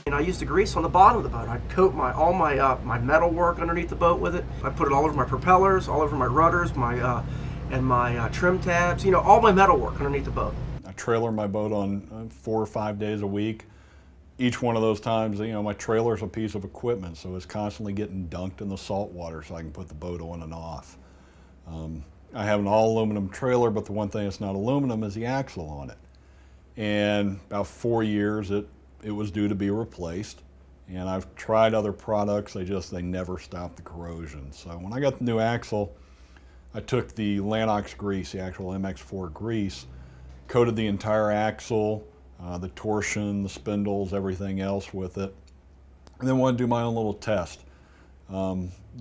And I used the grease on the bottom of the boat. I'd coat all my metal work underneath the boat with it. I put it all over my propellers, all over my rudders, and my trim tabs, you know, all my metal work underneath the boat. I trailer my boat on 4 or 5 days a week. Each one of those times, you know, my trailer's a piece of equipment, so it's constantly getting dunked in the salt water so I can put the boat on and off. I have an all aluminum trailer, but the one thing that's not aluminum is the axle on it. And about 4 years, it was due to be replaced. And I've tried other products, they never stop the corrosion. So when I got the new axle, I took the Lanox grease, the actual MX4 grease, coated the entire axle, the torsion, the spindles, everything else with it. And then wanted to do my own little test,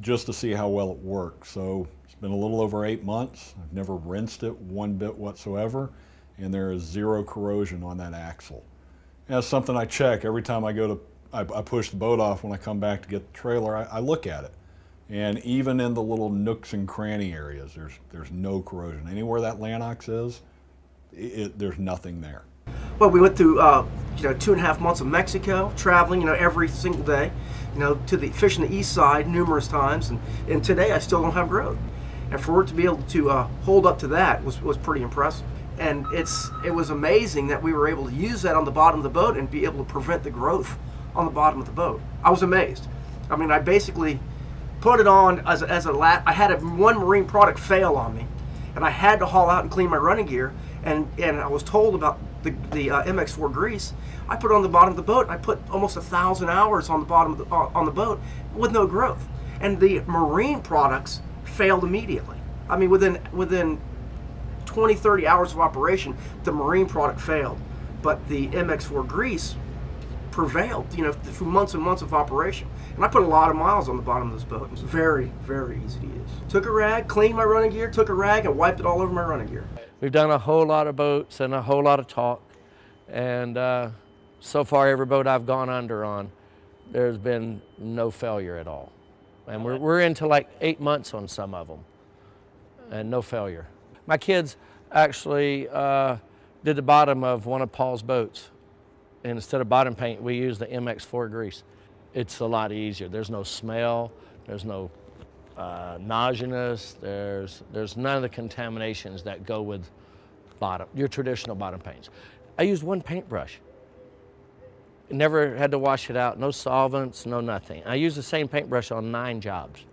just to see how well it works. So it's been a little over 8 months. I've never rinsed it one bit whatsoever, and there is 0 corrosion on that axle. And that's something I check every time I go to, I push the boat off when I come back to get the trailer, I look at it. And even in the little nooks and cranny areas, there's no corrosion. Anywhere that Lanox is, there's nothing there. Well, we went through, 2.5 months of Mexico, traveling, every single day, fishing the east side numerous times, and today I still don't have growth. And for it to be able to hold up to that was pretty impressive. And it was amazing that we were able to use that on the bottom of the boat and be able to prevent the growth on the bottom of the boat. I was amazed. I mean, I basically put it on as I had one marine product fail on me, and I had to haul out and clean my running gear, and I was told about the MX4 grease. I put it on the bottom of the boat. I put almost 1,000 hours on the bottom of on the boat with no growth, and the marine products failed immediately. I mean, within 20, 30 hours of operation, the marine product failed, but the MX4 grease prevailed, through months and months of operation. And I put a lot of miles on the bottom of this boat. It was very, very easy to use. Took a rag, cleaned my running gear, took a rag and wiped it all over my running gear. We've done a whole lot of boats and a whole lot of talk, and so far every boat I've gone under on, there's been no failure at all. And we're into like 8 months on some of them, and no failure. My kids actually did the bottom of one of Paul's boats. And instead of bottom paint, we use the MX4 grease. It's a lot easier. There's no smell, there's no nauseousness, there's none of the contaminations that go with your traditional bottom paints. I used one paintbrush. Never had to wash it out, no solvents, no nothing. I used the same paintbrush on 9 jobs.